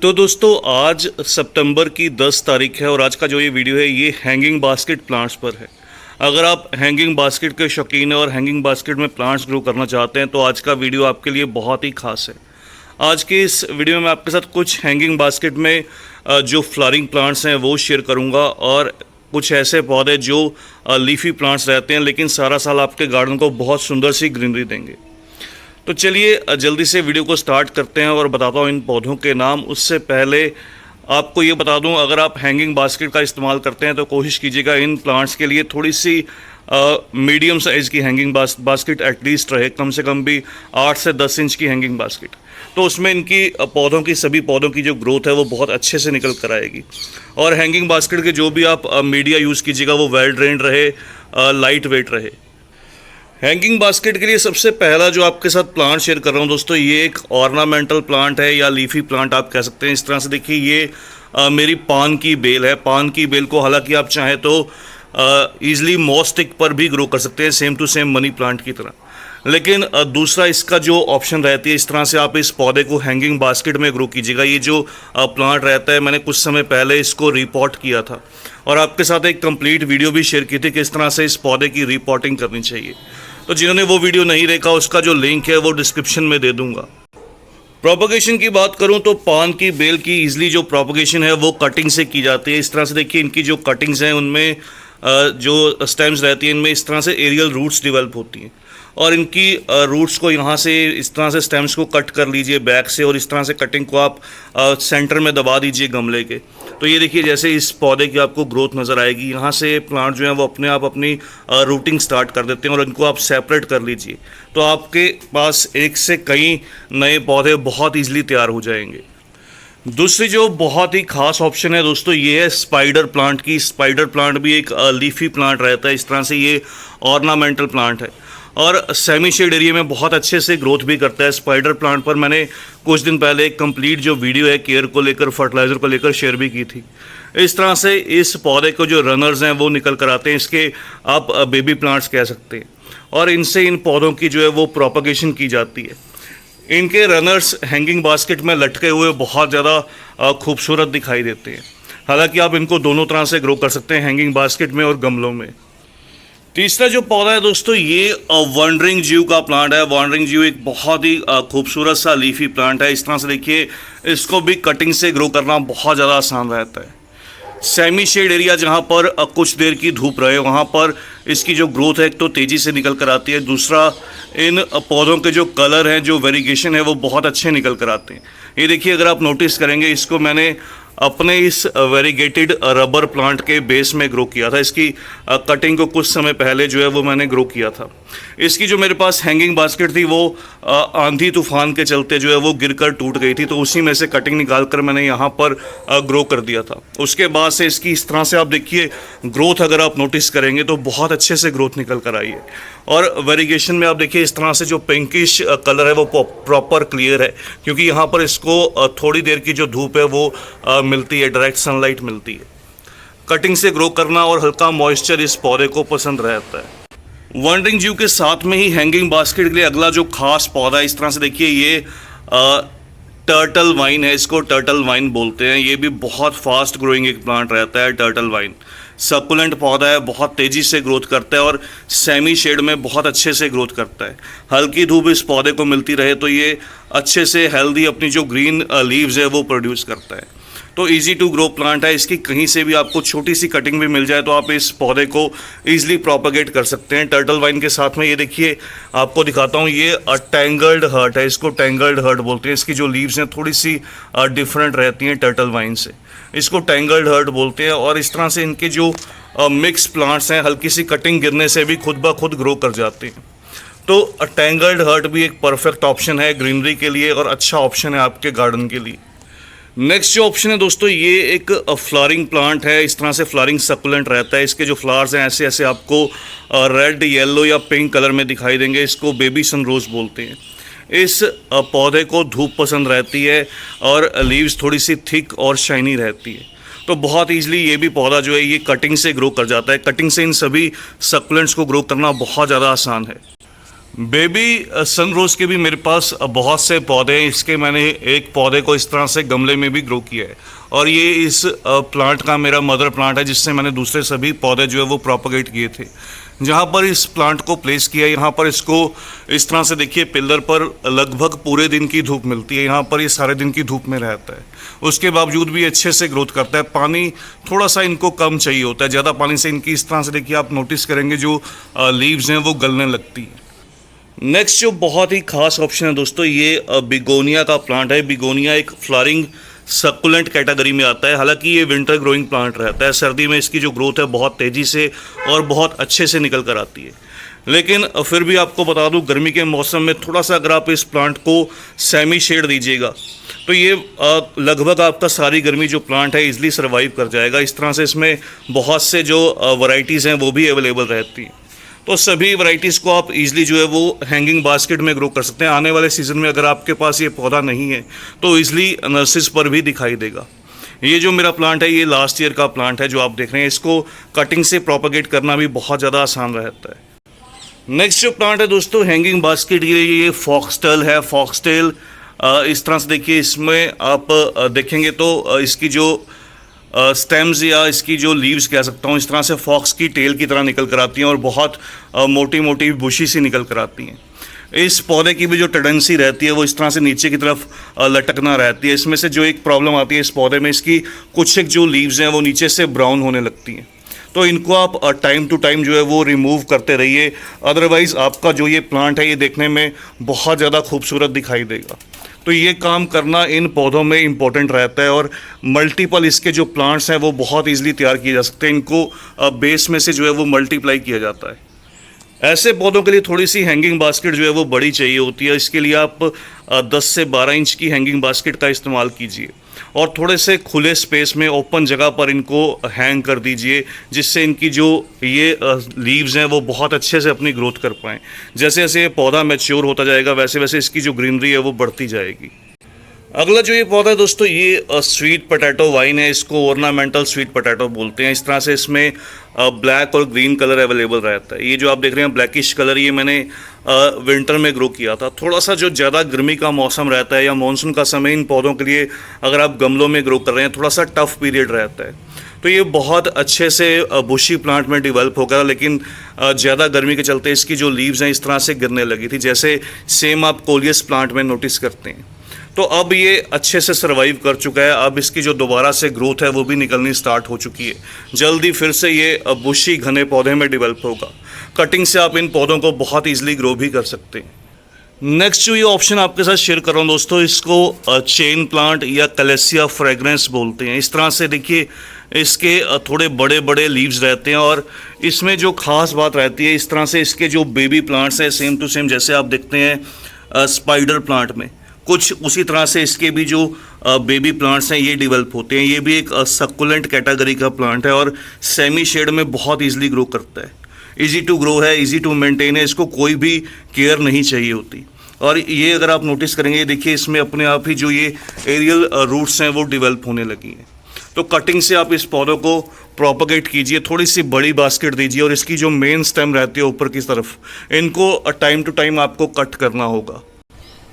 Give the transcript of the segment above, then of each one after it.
तो दोस्तों आज सितंबर की 10 तारीख है और आज का जो ये वीडियो है ये हैंगिंग बास्केट प्लांट्स पर है। अगर आप हैंगिंग बास्केट के शौकीन हैं और हैंगिंग बास्केट में प्लांट्स ग्रो करना चाहते हैं तो आज का वीडियो आपके लिए बहुत ही खास है। आज के इस वीडियो में मैं आपके साथ कुछ हैंगिंग बास्केट में जो फ्लावरिंग प्लांट्स हैं वो शेयर करूँगा और कुछ ऐसे पौधे जो लीफी प्लांट्स रहते हैं लेकिन सारा साल आपके गार्डन को बहुत सुंदर सी ग्रीनरी देंगे। तो चलिए जल्दी से वीडियो को स्टार्ट करते हैं और बताता हूँ इन पौधों के नाम। उससे पहले आपको ये बता दूँ, अगर आप हैंगिंग बास्केट का इस्तेमाल करते हैं तो कोशिश कीजिएगा इन प्लांट्स के लिए थोड़ी सी मीडियम साइज़ की हैंगिंग बास्केट एटलीस्ट रहे, कम से कम भी 8 से 10 इंच की हैंगिंग बास्केट। तो उसमें इनकी पौधों की सभी पौधों की जो ग्रोथ है वो बहुत अच्छे से निकल कर आएगी। और हैंगिंग बास्केट के जो भी आप मीडिया यूज़ कीजिएगा वो वेल ड्रेन्ड रहे, लाइट वेट रहे। हैंगिंग बास्केट के लिए सबसे पहला जो आपके साथ प्लांट शेयर कर रहा हूँ दोस्तों, ये एक ऑर्नामेंटल प्लांट है या लीफी प्लांट आप कह सकते हैं। इस तरह से देखिए ये मेरी पान की बेल है। पान की बेल को हालांकि आप चाहें तो ईजिली मॉस स्टिक पर भी ग्रो कर सकते हैं, same to same money plant की तरह। लेकिन दूसरा इसका जो ऑप्शन रहती है, इस तरह से आप इस पौधे को हैंगिंग बास्केट में ग्रो कीजिएगा। ये जो प्लांट रहता है, मैंने कुछ समय पहले इसको रिपॉट किया था और आपके साथ एक कंप्लीट वीडियो भी शेयर की थी कि किस तरह से इस पौधे की रिपोर्टिंग करनी चाहिए। तो जिन्होंने वो वीडियो नहीं देखा उसका जो लिंक है वो डिस्क्रिप्शन में दे दूंगा। प्रोपगेशन की बात करूं तो पान की बेल की ईजिली जो प्रोपगेशन है वो कटिंग से की जाती है। इस तरह से देखिए इनकी जो कटिंग्स हैं उनमें जो स्टेम्स रहती हैं इनमें इस तरह से एरियल रूट्स डेवलप होती हैं और इनकी रूट्स को यहाँ से इस तरह से स्टेम्स को कट कर लीजिए बैक से और इस तरह से कटिंग को आप सेंटर में दबा दीजिए गमले के। तो ये देखिए जैसे इस पौधे की आपको ग्रोथ नज़र आएगी। यहाँ से प्लांट जो है वो अपने आप अपनी रूटिंग स्टार्ट कर देते हैं और इनको आप सेपरेट कर लीजिए तो आपके पास एक से कई नए पौधे बहुत ईजिली तैयार हो जाएंगे। दूसरी जो बहुत ही खास ऑप्शन है दोस्तों ये है स्पाइडर प्लांट की। स्पाइडर प्लांट भी एक लीफी प्लांट रहता है। इस तरह से ये ऑर्नामेंटल प्लांट है और सेमी शेड एरिया में बहुत अच्छे से ग्रोथ भी करता है। स्पाइडर प्लांट पर मैंने कुछ दिन पहले एक कंप्लीट जो वीडियो है केयर को लेकर, फर्टिलाइज़र को लेकर शेयर भी की थी। इस तरह से इस पौधे को जो रनर्स हैं वो निकल कर आते हैं, इसके आप बेबी प्लांट्स कह सकते हैं और इनसे इन पौधों की जो है वो प्रोपगेशन की जाती है। इनके रनर्स हैंगिंग बास्केट में लटके हुए बहुत ज़्यादा खूबसूरत दिखाई देते हैं। हालांकि आप इनको दोनों तरह से ग्रो कर सकते हैं, हैंगिंग बास्केट में और गमलों में। तीसरा जो पौधा है दोस्तों ये वंडरिंग जीव का प्लांट है। वंडरिंग जीव एक बहुत ही खूबसूरत सा लीफी प्लांट है। इस तरह से देखिए इसको भी कटिंग से ग्रो करना बहुत ज़्यादा आसान रहता है। सेमी शेड एरिया जहाँ पर कुछ देर की धूप रहे वहाँ पर इसकी जो ग्रोथ है एक तो तेज़ी से निकल कर आती है, दूसरा इन पौधों के जो कलर हैं, जो वेरिगेशन है वो बहुत अच्छे निकल कर आते हैं। ये देखिए अगर आप नोटिस करेंगे इसको मैंने अपने इस वेरीगेटेड रबर प्लांट के बेस में ग्रो किया था। इसकी कटिंग को कुछ समय पहले जो है वो मैंने ग्रो किया था। इसकी जो मेरे पास हैंगिंग बास्केट थी वो आंधी तूफान के चलते जो है वो गिरकर टूट गई थी, तो उसी में से कटिंग निकाल कर मैंने यहाँ पर ग्रो कर दिया था। उसके बाद से इसकी इस तरह से आप देखिए ग्रोथ अगर आप नोटिस करेंगे तो बहुत अच्छे से ग्रोथ निकल कर आई है। और वेरिगेशन में आप देखिए इस तरह से जो पिंकिश कलर है वो प्रॉपर क्लियर है क्योंकि यहाँ पर इसको थोड़ी देर की जो धूप है वो मिलती है, डायरेक्ट सनलाइट मिलती है। कटिंग से ग्रो करना और हल्का मॉइस्चर इस पौधे को पसंद रहता है। वंडरिंग जीव के साथ में ही हैंगिंग बास्केट के लिए अगला जो खास पौधा है, इस तरह से देखिए ये टर्टल वाइन है। इसको टर्टल वाइन बोलते हैं। ये भी बहुत फास्ट ग्रोइंग एक प्लांट रहता है। टर्टल वाइन सकुलेंट पौधा है, बहुत तेज़ी से ग्रोथ करता है और सेमी शेड में बहुत अच्छे से ग्रोथ करता है। हल्की धूप इस पौधे को मिलती रहे तो ये अच्छे से हेल्दी अपनी जो ग्रीन लीव्स है वो प्रोड्यूस करता है। तो इजी टू ग्रो प्लांट है। इसकी कहीं से भी आपको छोटी सी कटिंग भी मिल जाए तो आप इस पौधे को ईजिली प्रोपगेट कर सकते हैं। टर्टल वाइन के साथ में ये देखिए आपको दिखाता हूँ, ये टैंगल्ड हर्ट है। इसको टैंगल्ड हर्ट बोलते हैं। इसकी जो लीव्स हैं थोड़ी सी डिफरेंट रहती हैं टर्टल वाइन से, इसको टैंगल्ड हर्ट बोलते हैं। और इस तरह से इनके जो मिक्स प्लांट्स हैं हल्की सी कटिंग गिरने से भी खुद ब खुद ग्रो कर जाते हैं। तो टैंगल्ड हर्ट भी एक परफेक्ट ऑप्शन है ग्रीनरी के लिए और अच्छा ऑप्शन है आपके गार्डन के लिए। नेक्स्ट जो ऑप्शन है दोस्तों ये एक फ्लावरिंग प्लांट है। इस तरह से फ्लावरिंग सकुलेंट रहता है। इसके जो फ्लावर्स हैं ऐसे ऐसे आपको रेड, येलो या पिंक कलर में दिखाई देंगे। इसको बेबी सनरोज बोलते हैं। इस पौधे को धूप पसंद रहती है और लीव्स थोड़ी सी थिक और शाइनी रहती है, तो बहुत ईजिली ये भी पौधा जो है ये कटिंग से ग्रो कर जाता है। कटिंग से इन सभी सकुलेंट्स को ग्रो करना बहुत ज़्यादा आसान है। बेबी सनरोज के भी मेरे पास बहुत से पौधे हैं। इसके मैंने एक पौधे को इस तरह से गमले में भी ग्रो किया है और ये इस प्लांट का मेरा मदर प्लांट है, जिससे मैंने दूसरे सभी पौधे जो है वो प्रोपगेट किए थे। जहाँ पर इस प्लांट को प्लेस किया, यहाँ पर इसको इस तरह से देखिए पिलर पर लगभग पूरे दिन की धूप मिलती है। यहाँ पर ये सारे दिन की धूप में रहता है, उसके बावजूद भी अच्छे से ग्रोथ करता है। पानी थोड़ा सा इनको कम चाहिए होता है, ज़्यादा पानी से इनकी इस तरह से देखिए आप नोटिस करेंगे जो लीव्स हैं वो गलने लगती हैं। नेक्स्ट जो बहुत ही खास ऑप्शन है दोस्तों, ये बिगोनिया का प्लांट है। बिगोनिया एक फ्लावरिंग सक्कुलेंट कैटेगरी में आता है। हालांकि ये विंटर ग्रोइंग प्लांट रहता है, सर्दी में इसकी जो ग्रोथ है बहुत तेज़ी से और बहुत अच्छे से निकल कर आती है। लेकिन फिर भी आपको बता दूं, गर्मी के मौसम में थोड़ा सा अगर आप इस प्लांट को सेमी शेड दीजिएगा तो ये लगभग आपका सारी गर्मी जो प्लांट है इजीली सर्वाइव कर जाएगा। इस तरह से इसमें बहुत से जो वैरायटीज़ हैं वो भी अवेलेबल रहती हैं। तो सभी वैरायटीज़ को आप इजीली जो है वो हैंगिंग बास्केट में ग्रो कर सकते हैं। आने वाले सीज़न में अगर आपके पास ये पौधा नहीं है तो इजीली नर्सरीज पर भी दिखाई देगा। ये जो मेरा प्लांट है ये लास्ट ईयर का प्लांट है जो आप देख रहे हैं। इसको कटिंग से प्रोपगेट करना भी बहुत ज़्यादा आसान रहता है। नेक्स्ट जो प्लांट है दोस्तों हैंगिंग बास्केट, ये फॉक्सटेल है। फॉक्सटेल इस तरह से देखिए, इसमें आप देखेंगे तो इसकी जो स्टेम्स या इसकी जो लीव्स कह सकता हूँ, इस तरह से फॉक्स की टेल की तरह निकल कर आती हैं और बहुत मोटी मोटी बुशी सी निकल कर आती हैं। इस पौधे की भी जो टेंडेंसी रहती है वो इस तरह से नीचे की तरफ लटकना रहती है। इसमें से जो एक प्रॉब्लम आती है इस पौधे में, इसकी कुछ एक जो लीव्स हैं वो नीचे से ब्राउन होने लगती हैं। तो इनको आप टाइम टू टाइम जो है वो रिमूव करते रहिए, अदरवाइज़ आपका जो ये प्लांट है ये देखने में बहुत ज़्यादा खूबसूरत दिखाई देगा। तो ये काम करना इन पौधों में इम्पोर्टेंट रहता है और मल्टीपल इसके जो प्लांट्स हैं वो बहुत ईजिली तैयार किए जा सकते हैं। इनको बेस में से जो है वो मल्टीप्लाई किया जाता है। ऐसे पौधों के लिए थोड़ी सी हैंगिंग बास्केट जो है वो बड़ी चाहिए होती है। इसके लिए आप 10 से 12 इंच की हैंगिंग बास्केट का इस्तेमाल कीजिए और थोड़े से खुले स्पेस में ओपन जगह पर इनको हैंग कर दीजिए, जिससे इनकी जो ये लीव्स हैं वो बहुत अच्छे से अपनी ग्रोथ कर पाएँ। जैसे जैसे ये पौधा मैच्योर होता जाएगा वैसे वैसे इसकी जो ग्रीनरी है वो बढ़ती जाएगी। अगला जो ये पौधा है दोस्तों, ये स्वीट पोटैटो वाइन है। इसको ऑर्नामेंटल स्वीट पोटैटो बोलते हैं। इस तरह से इसमें ब्लैक और ग्रीन कलर अवेलेबल रहता है। ये जो आप देख रहे हैं ब्लैकिश कलर, ये मैंने विंटर में ग्रो किया था। थोड़ा सा जो ज़्यादा गर्मी का मौसम रहता है या मानसून का समय इन पौधों के लिए अगर आप गमलों में ग्रो कर रहे हैं, थोड़ा सा टफ पीरियड रहता है। तो ये बहुत अच्छे से बुशी प्लांट में डिवेल्प होगा, लेकिन ज़्यादा गर्मी के चलते इसकी जो लीव्स हैं इस तरह से गिरने लगी थी, जैसे सेम आप कोलियस प्लांट में नोटिस करते हैं। तो अब ये अच्छे से सर्वाइव कर चुका है। अब इसकी जो दोबारा से ग्रोथ है वो भी निकलनी स्टार्ट हो चुकी है। जल्दी फिर से ये बुशी घने पौधे में डेवलप होगा। कटिंग से आप इन पौधों को बहुत ईजिली ग्रो भी कर सकते हैं। नेक्स्ट जो ये ऑप्शन आपके साथ शेयर कर रहा हूँ दोस्तों, इसको चेन प्लांट या कलेसिया फ्रेगरेंस बोलते हैं। इस तरह से देखिए इसके थोड़े बड़े बड़े लीव्स रहते हैं और इसमें जो खास बात रहती है, इस तरह से इसके जो बेबी प्लांट्स हैं सेम टू सेम जैसे आप देखते हैं स्पाइडर प्लांट में, कुछ उसी तरह से इसके भी जो बेबी प्लांट्स हैं ये डेवलप होते हैं। ये भी एक सक्कुलेंट कैटेगरी का प्लांट है और सेमी शेड में बहुत ईजिली ग्रो करता है। इजी टू ग्रो है, इजी टू मेंटेन है, इसको कोई भी केयर नहीं चाहिए होती। और ये अगर आप नोटिस करेंगे, देखिए इसमें अपने आप ही जो ये एरियल रूट्स हैं वो डेवलप होने लगी हैं। तो कटिंग से आप इस पौधों को प्रोपगेट कीजिए, थोड़ी सी बड़ी बास्केट दीजिए और इसकी जो मेन स्टेम रहती है ऊपर की तरफ, इनको टाइम टू टाइम आपको कट करना होगा।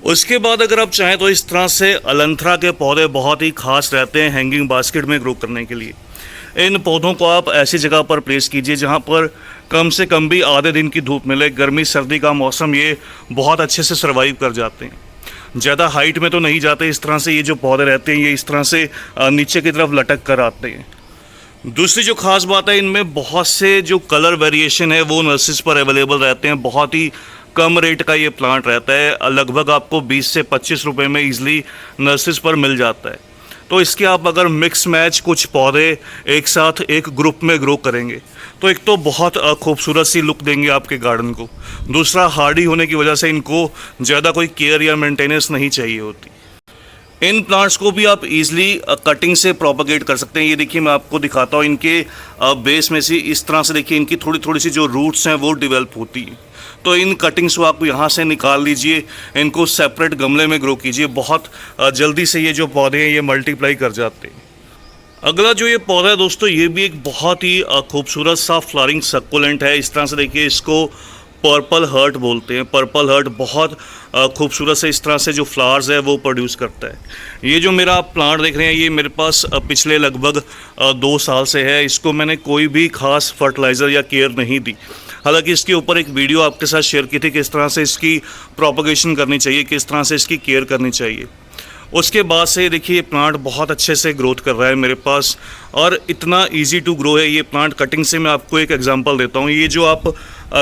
उसके बाद अगर आप चाहें तो इस तरह से अलंथरा के पौधे बहुत ही खास रहते हैं हैंगिंग बास्केट में ग्रो करने के लिए। इन पौधों को आप ऐसी जगह पर प्लेस कीजिए जहां पर कम से कम भी आधे दिन की धूप मिले। गर्मी सर्दी का मौसम ये बहुत अच्छे से सर्वाइव कर जाते हैं। ज़्यादा हाइट में तो नहीं जाते। इस तरह से ये जो पौधे रहते हैं ये इस तरह से नीचे की तरफ लटक कर आते हैं। दूसरी जो खास बात है, इनमें बहुत से जो कलर वेरिएशन है वो नर्सरीज पर अवेलेबल रहते हैं। बहुत ही कम रेट का ये प्लांट रहता है, लगभग आपको 20 से 25 रुपए में ईजिली नर्सरीज पर मिल जाता है। तो इसके आप अगर मिक्स मैच कुछ पौधे एक साथ एक ग्रुप में ग्रो करेंगे तो एक तो बहुत खूबसूरत सी लुक देंगे आपके गार्डन को, दूसरा हार्डी होने की वजह से इनको ज़्यादा कोई केयर या मेंटेनेंस नहीं चाहिए होती। इन प्लांट्स को भी आप इजीली कटिंग से प्रोपगेट कर सकते हैं। ये देखिए मैं आपको दिखाता हूँ, इनके बेस में से इस तरह से देखिए इनकी थोड़ी थोड़ी सी जो रूट्स हैं वो डेवलप होती हैं। तो इन कटिंग्स को आप यहाँ से निकाल लीजिए, इनको सेपरेट गमले में ग्रो कीजिए। बहुत जल्दी से ये जो पौधे हैं ये मल्टीप्लाई कर जाते हैं। अगला जो ये पौधा है दोस्तों, ये भी एक बहुत ही खूबसूरत सा फ्लावरिंग सक्कुलेंट है। इस तरह से देखिए इसको पर्पल हर्ट बोलते हैं। पर्पल हर्ट बहुत खूबसूरत से इस तरह से जो फ्लावर्स है वो प्रोड्यूस करता है। ये जो मेरा आप प्लांट देख रहे हैं ये मेरे पास पिछले लगभग 2 साल से है। इसको मैंने कोई भी ख़ास फर्टिलाइज़र या केयर नहीं दी। हालांकि इसके ऊपर एक वीडियो आपके साथ शेयर की थी किस तरह से इसकी प्रोपगेशन करनी चाहिए, किस तरह से इसकी केयर करनी चाहिए। उसके बाद से देखिए ये प्लांट बहुत अच्छे से ग्रोथ कर रहा है मेरे पास और इतना इजी टू ग्रो है ये प्लांट। कटिंग से मैं आपको एक एग्जांपल देता हूँ। ये जो आप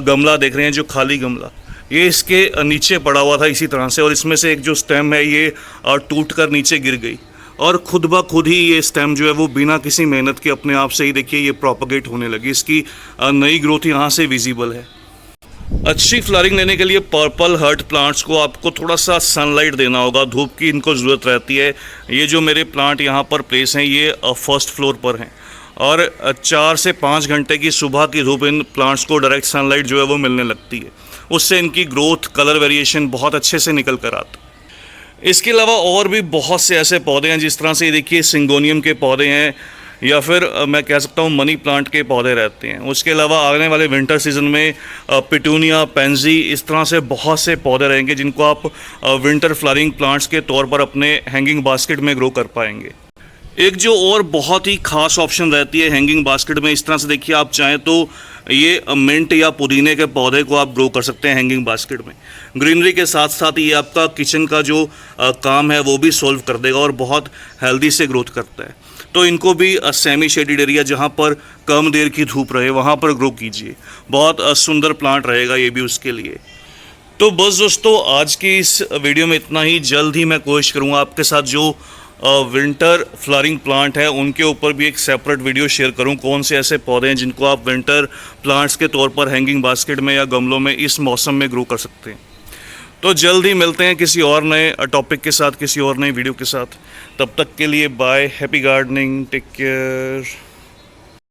गमला देख रहे हैं, जो खाली गमला, ये इसके नीचे पड़ा हुआ था इसी तरह से, और इसमें से एक जो स्टेम है ये टूट कर नीचे गिर गई और खुद ब खुद ही ये स्टेम जो है वो बिना किसी मेहनत के अपने आप से ही देखिए ये प्रोपगेट होने लगी। इसकी नई ग्रोथ यहाँ से विजिबल है। अच्छी फ्लावरिंग लेने के लिए पर्पल हर्ट प्लांट्स को आपको थोड़ा सा सनलाइट देना होगा, धूप की इनको ज़रूरत रहती है। ये जो मेरे प्लांट यहाँ पर प्लेस हैं ये फर्स्ट फ्लोर पर हैं और 4 से 5 घंटे की सुबह की धूप इन प्लांट्स को डायरेक्ट सनलाइट जो है वो मिलने लगती है। उससे इनकी ग्रोथ, कलर वेरिएशन बहुत अच्छे से निकल कर आता है। इसके अलावा और भी बहुत से ऐसे पौधे हैं, जिस तरह से देखिए सिंगोनियम के पौधे हैं या फिर मैं कह सकता हूँ मनी प्लांट के पौधे रहते हैं। उसके अलावा आने वाले विंटर सीजन में पिटूनिया, पेंजी, इस तरह से बहुत से पौधे रहेंगे जिनको आप विंटर फ्लावरिंग प्लांट्स के तौर पर अपने हैंगिंग बास्केट में ग्रो कर पाएंगे। एक जो और बहुत ही ख़ास ऑप्शन रहती है हैंगिंग बास्केट में, इस तरह से देखिए आप चाहें तो ये मिंट या पुदीने के पौधे को आप ग्रो कर सकते हैं हैंगिंग बास्केट में। ग्रीनरी के साथ साथ ये आपका किचन का जो काम है वो भी सॉल्व कर देगा और बहुत हेल्दी से ग्रोथ करता है। तो इनको भी सेमी शेडेड एरिया जहाँ पर कम देर की धूप रहे वहाँ पर ग्रो कीजिए। बहुत सुंदर प्लांट रहेगा ये भी उसके लिए। तो बस दोस्तों आज की इस वीडियो में इतना ही। जल्द ही मैं कोशिश करूँगा आपके साथ जो विंटर फ्लावरिंग प्लांट है उनके ऊपर भी एक सेपरेट वीडियो शेयर करूं। कौन से ऐसे पौधे हैं जिनको आप विंटर प्लांट्स के तौर पर हैंगिंग बास्केट में या गमलों में इस मौसम में ग्रो कर सकते हैं। तो जल्द ही मिलते हैं किसी और नए टॉपिक के साथ, किसी और नई वीडियो के साथ। तब तक के लिए bye, happy gardening, take care.